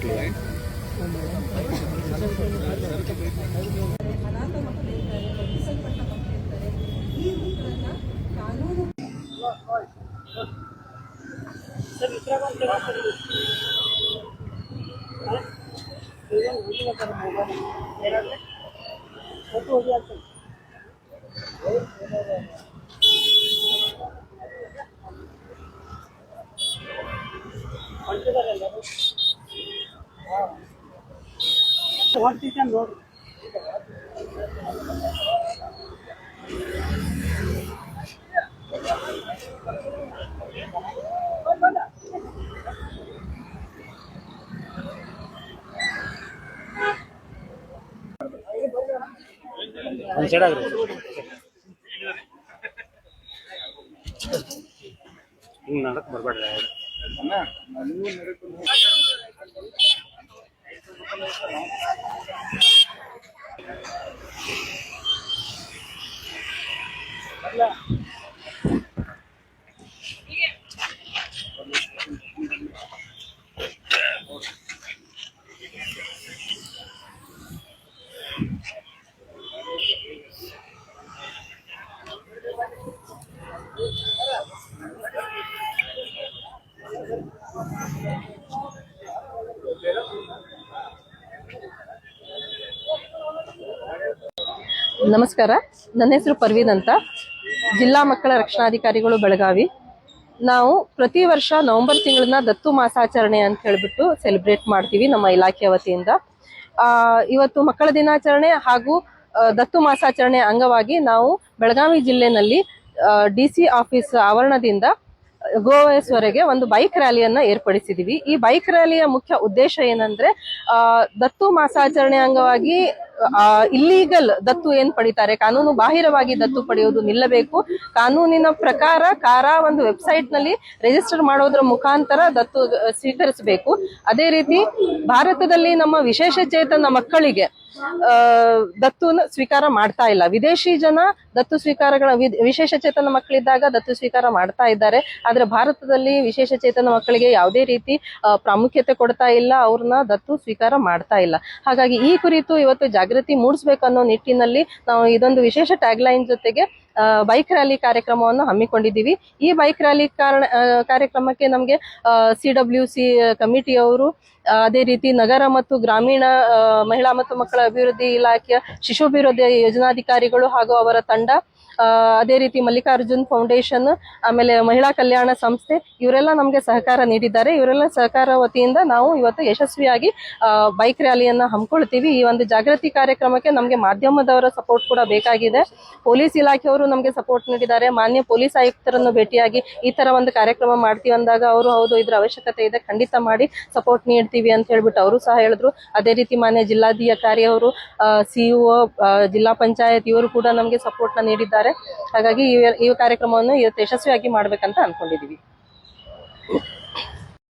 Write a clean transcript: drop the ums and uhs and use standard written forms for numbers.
ಮಕ್ಕಳು ಅನಾಥ ಮಕ್ಕಳಿರ್ತಾರೆ, ಬಂಧಿಸಲ್ಪಟ್ಟ ಮಕ್ಕಳಿರ್ತಾರೆ. ಈ ಮಕ್ಕಳನ್ನ ಕಾನೂನು ನೋಡಿ ನಡಕ್ ಬರ್ಬೇಡ್ರಿ ನಮಸ್ಕಾರ, ನನ್ನ ಹೆಸರು ಪರ್ವೀನ್ ಅಂತ, ಜಿಲ್ಲಾ ಮಕ್ಕಳ ರಕ್ಷಣಾಧಿಕಾರಿಗಳು ಬೆಳಗಾವಿ. ನಾವು ಪ್ರತಿ ವರ್ಷ ನವೆಂಬರ್ ತಿಂಗಳನ್ನ ದತ್ತು ಮಾಸಾಚರಣೆ ಅಂತ ಹೇಳ್ಬಿಟ್ಟು ಸೆಲೆಬ್ರೇಟ್ ಮಾಡ್ತೀವಿ ನಮ್ಮ ಇಲಾಖೆಯ ವತಿಯಿಂದ. ಇವತ್ತು ಮಕ್ಕಳ ದಿನಾಚರಣೆ ಹಾಗೂ ದತ್ತು ಮಾಸಾಚರಣೆ ಅಂಗವಾಗಿ ನಾವು ಬೆಳಗಾವಿ ಜಿಲ್ಲೆನಲ್ಲಿ DC ಆಫೀಸ್ ಆವರಣದಿಂದ ಗೋವಾಸ್ವರೆಗೆ ಒಂದು ಬೈಕ್ ರ್ಯಾಲಿಯನ್ನ ಏರ್ಪಡಿಸಿದೀವಿ. ಈ ಬೈಕ್ ರ್ಯಾಲಿಯ ಮುಖ್ಯ ಉದ್ದೇಶ ಏನಂದ್ರೆ, ದತ್ತು ಮಾಸಾಚರಣೆ ಅಂಗವಾಗಿ ಇಲ್ಲೀಗಲ್ ದತ್ತು ಏನ್ ಪಡಿತಾರೆ, ಕಾನೂನು ಬಾಹಿರವಾಗಿ ದತ್ತು ಪಡೆಯೋದು ನಿಲ್ಲಬೇಕು. ಕಾನೂನಿನ ಪ್ರಕಾರ ಕಾರಾ ಒಂದು ವೆಬ್ಸೈಟ್ ನಲ್ಲಿ ರಿಜಿಸ್ಟರ್ ಮಾಡೋದ್ರ ಮುಖಾಂತರ ದತ್ತು ಸ್ವೀಕರಿಸಬೇಕು. ಅದೇ ರೀತಿ ಭಾರತದಲ್ಲಿ ನಮ್ಮ ವಿಶೇಷ ಚೇತನ ಮಕ್ಕಳಿಗೆ ದತ್ತುನ ಸ್ವೀಕಾರ ಮಾಡ್ತಾ ಇಲ್ಲ. ವಿದೇಶಿ ಜನ ದತ್ತು ಸ್ವೀಕಾರಗಳ ವಿಶೇಷ ಚೇತನ ಮಕ್ಕಳಿದ್ದಾಗ ದತ್ತು ಸ್ವೀಕಾರ ಮಾಡ್ತಾ ಇದ್ದಾರೆ. ಆದ್ರೆ ಭಾರತದಲ್ಲಿ ವಿಶೇಷ ಚೇತನ ಮಕ್ಕಳಿಗೆ ಯಾವುದೇ ರೀತಿ ಪ್ರಾಮುಖ್ಯತೆ ಕೊಡ್ತಾ ಇಲ್ಲ, ಅವ್ರನ್ನ ದತ್ತು ಸ್ವೀಕಾರ ಮಾಡ್ತಾ ಇಲ್ಲ. ಹಾಗಾಗಿ ಈ ಕುರಿತು ಇವತ್ತು ಜಾಗೃತಿ ಮೂಡಿಸ್ಬೇಕನ್ನೋ ನಿಟ್ಟಿನಲ್ಲಿ ನಾವು ಇದೊಂದು ವಿಶೇಷ ಟ್ಯಾಗ್ ಲೈನ್ ಜೊತೆಗೆ ಬೈಕ್ ರ್ಯಾಲಿ ಕಾರ್ಯಕ್ರಮವನ್ನು ಹಮ್ಮಿಕೊಂಡಿದ್ದೀವಿ. ಈ ಬೈಕ್ ರ್ಯಾಲಿ ಕಾರ್ಯಕ್ರಮಕ್ಕೆ ನಮಗೆ CWC ಕಮಿಟಿಯವರು, ಅದೇ ರೀತಿ ನಗರ ಮತ್ತು ಗ್ರಾಮೀಣ ಮಹಿಳಾ ಮತ್ತು ಮಕ್ಕಳ ಅಭಿವೃದ್ಧಿ ಇಲಾಖೆಯ ಶಿಶುಭಿವೃದ್ಧಿ ಯೋಜನಾಧಿಕಾರಿಗಳು ಹಾಗೂ ಅವರ ತಂಡ, ಅದೇ ರೀತಿ ಮಲ್ಲಿಕಾರ್ಜುನ್ ಫೌಂಡೇಶನ್, ಆಮೇಲೆ ಮಹಿಳಾ ಕಲ್ಯಾಣ ಸಂಸ್ಥೆ, ಇವರೆಲ್ಲ ನಮಗೆ ಸಹಕಾರ ನೀಡಿದ್ದಾರೆ. ಇವರೆಲ್ಲ ಸಹಕಾರ ವತಿಯಿಂದ ನಾವು ಇವತ್ತು ಯಶಸ್ವಿಯಾಗಿ ಬೈಕ್ ರ್ಯಾಲಿಯನ್ನ ಹಮ್ಮಿಕೊಳ್ತೀವಿ. ಈ ಒಂದು ಜಾಗೃತಿ ಕಾರ್ಯಕ್ರಮಕ್ಕೆ ನಮಗೆ ಮಾಧ್ಯಮದವರ ಸಪೋರ್ಟ್ ಕೂಡ ಬೇಕಾಗಿದೆ. ಪೊಲೀಸ್ ಇಲಾಖೆಯವರು ನಮಗೆ ಸಪೋರ್ಟ್ ನೀಡಿದ್ದಾರೆ. ಮಾನ್ಯ ಪೊಲೀಸ್ ಆಯುಕ್ತರನ್ನು ಭೇಟಿಯಾಗಿ ಈ ತರ ಒಂದು ಕಾರ್ಯಕ್ರಮ ಮಾಡ್ತೀವಿ ಅಂದಾಗ ಅವರು ಹೌದು ಇದ್ರ ಅವಶ್ಯಕತೆ ಇದೆ, ಖಂಡಿತ ಮಾಡಿ ಸಪೋರ್ಟ್ ನೀಡ್ತೀವಿ ಅಂತ ಹೇಳ್ಬಿಟ್ಟು ಅವರು ಸಹ ಹೇಳಿದ್ರು. ಅದೇ ರೀತಿ ಮಾನ್ಯ ಜಿಲ್ಲಾಧಿಕಾರಿ ಅವರು, CEO, ಜಿಲ್ಲಾ ಪಂಚಾಯತ್ ಇವರು ಕೂಡ ನಮಗೆ ಸಪೋರ್ಟ್ ನ ನೀಡಿದ್ದಾರೆ. ಹಾಗಾಗಿ ಈ ಕಾರ್ಯಕ್ರಮವನ್ನು ಇವತ್ತು ಯಶಸ್ವಿಯಾಗಿ ಮಾಡ್ಬೇಕಂತ ಅನ್ಕೊಂಡಿದೀವಿ.